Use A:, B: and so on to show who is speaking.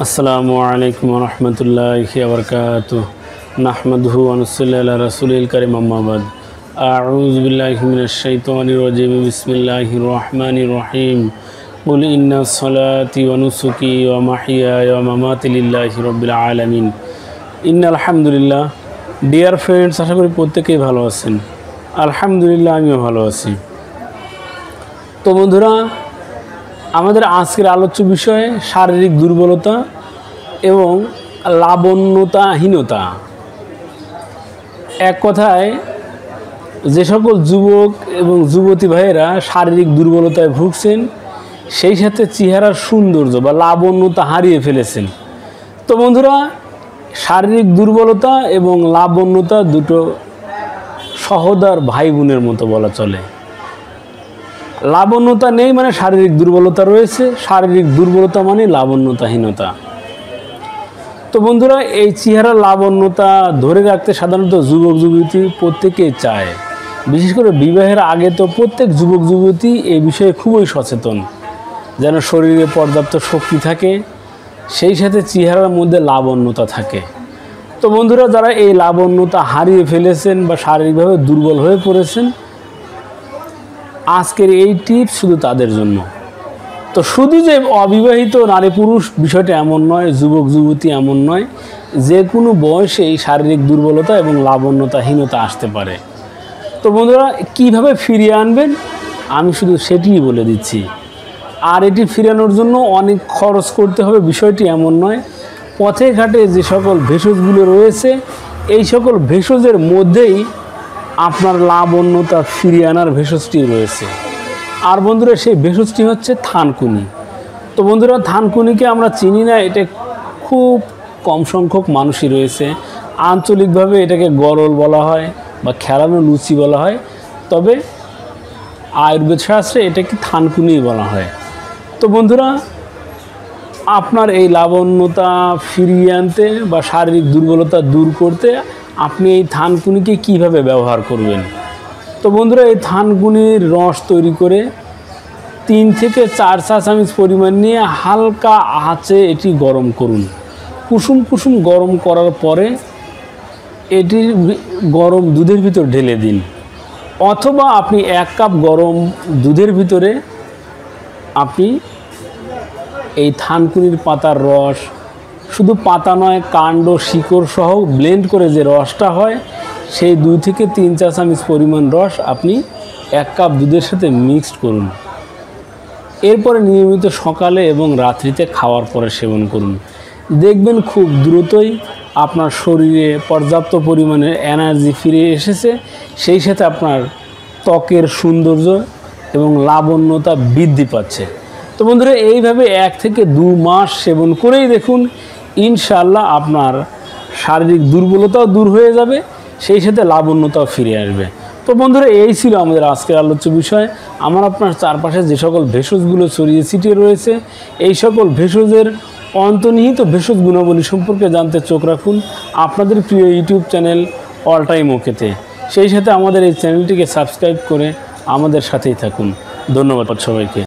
A: আসসালামু আলাইকুম ওয়া রাহমাতুল্লাহি ওয়া বারাকাতুহু নাহমাদুহু ওয়া নুসাল্লি আলা রাসূলিল কারীম আম্মা বাদ আউযু বিল্লাহি মিনাশ শাইতানির রাজীম বিসমিল্লাহির রহমানির রহিম কুল ইন্না সলাতি ওয়া নুসুকি ওয়া মাহইয়ায়া ওয়া মামাতি লিল্লাহি রাব্বিল আলামিন ইন্নাল হামদুলিল্লাহ। ডিয়ার ফ্রেন্ডস, আশা করি প্রত্যেকেই ভালো আছেন। আলহামদুলিল্লাহ, আমিও ভালো আছি। তো বন্ধুরা, আমাদের আজকের আলোচ্য বিষয় শারীরিক দুর্বলতা এবং লাবণ্যতাহীনতা। এক কথায়, যে সকল যুবক এবং যুবতী ভাইয়েরা শারীরিক দুর্বলতায় ভুগছেন, সেই সাথে চেহারার সৌন্দর্য বা লাবণ্যতা হারিয়ে ফেলেছেন। তো বন্ধুরা, শারীরিক দুর্বলতা এবং লাবণ্যতা দুটো সহোদর ভাই বোনের মতো বলা চলে। লাবণ্যতা নেই মানে শারীরিক দুর্বলতা রয়েছে, শারীরিক দুর্বলতা মানে লাবণ্যতাহীনতা। তো বন্ধুরা, এই চেহারার লাবণ্যতা ধরে রাখতে সাধারণত যুবক যুবতী প্রত্যেকেই চায়। বিশেষ করে বিবাহের আগে তো প্রত্যেক যুবক যুবতী এই বিষয়ে খুবই সচেতন, যেন শরীরে পর্যাপ্ত শক্তি থাকে, সেই সাথে চেহারার মধ্যে লাবণ্যতা থাকে। তো বন্ধুরা, যারা এই লাবণ্যতা হারিয়ে ফেলেছেন বা শারীরিকভাবে দুর্বল হয়ে পড়েছেন, আজকের এই টিপস শুধু তাদের জন্য। তো শুধু যে অবিবাহিত নারী পুরুষ বিষয়টা এমন নয়, যুবক যুবতী এমন নয়, যে কোনো বয়সেই শারীরিক দুর্বলতা এবং লাবণ্যতাহীনতা আসতে পারে। তো বন্ধুরা, কিভাবে ফিরিয়ে আনবেন আমি শুধু সেটিই বলে দিচ্ছি। আর এটি ফিরানোর জন্য অনেক খরচ করতে হবে বিষয়টি এমন নয়। পথে ঘাটে যে সকল ভেষজগুলো রয়েছে, এই সকল ভেষজের মধ্যেই আপনার লাবণ্যতা ফিরিয়ে আনার ভেষজটি রয়েছে। আর বন্ধুরা, সেই ভেষজটি হচ্ছে থানকুনি। তো বন্ধুরা, থানকুনিকে আমরা চিনি না, এটা খুব কম সংখ্যক মানুষই রয়েছে। আঞ্চলিকভাবে এটাকে গরল বলা হয় বা খেলানো লুচি বলা হয়, তবে আয়ুর্বেদ শাস্ত্রে এটাকে থানকুনি বলা হয়। তো বন্ধুরা, আপনার এই লাবণ্যতা ফিরিয়ে আনতে বা শারীরিক দুর্বলতা দূর করতে আপনি এই থানকুনিকে কিভাবে ব্যবহার করবেন। তো বন্ধুরা, এই থানকুনির রস তৈরি করে 3 থেকে 4 চা চামচ পরিমাণ নিয়ে হালকা আঁচে এটি গরম করুন। কুসুম কুসুম গরম করার পরে এটি গরম দুধের ভিতর ঢেলে দিন, অথবা আপনি 1 কাপ গরম দুধের ভিতরে আপনি এই থানকুনির পাতার রস, শুধু পাতা নয়, কাণ্ড শিকড় সহ ব্লেন্ড করে যে রসটা হয়, সেই 2 থেকে 3 চা চামচ পরিমাণ রস আপনি 1 কাপ দুধের সাথে মিক্সড করুন। এরপরে নিয়মিত সকালে এবং রাত্রিতে খাওয়ার পরে সেবন করুন। দেখবেন খুব দ্রুতই আপনার শরীরে পর্যাপ্ত পরিমাণে এনার্জি ফিরে এসেছে, সেই সাথে আপনার ত্বকের সৌন্দর্য এবং লাবণ্যতা বৃদ্ধি পাচ্ছে। তো বন্ধুরা, এইভাবে 1 থেকে 2 মাস সেবন করেই দেখুন, ইনশাআল্লাহ আপনার শারীরিক দুর্বলতাও দূর হয়ে যাবে, সেই সাথে লাবণ্যতাও ফিরে আসবে। তো বন্ধুরা, এই ছিল আমাদের আজকের আলোচ্য বিষয়। আমার আপনার চারপাশে যে সকল ভেষজগুলো ছড়িয়ে ছিটিয়ে রয়েছে, এই সকল ভেষজের অন্তর্নিহিত ভেষজ গুণাবলী সম্পর্কে জানতে চোখ রাখুন আপনাদের প্রিয় ইউটিউব চ্যানেল অল টাইম ওকেতে। সেই সাথে আমাদের এই চ্যানেলটিকে সাবস্ক্রাইব করে আমাদের সাথেই থাকুন। ধন্যবাদ সবাইকে।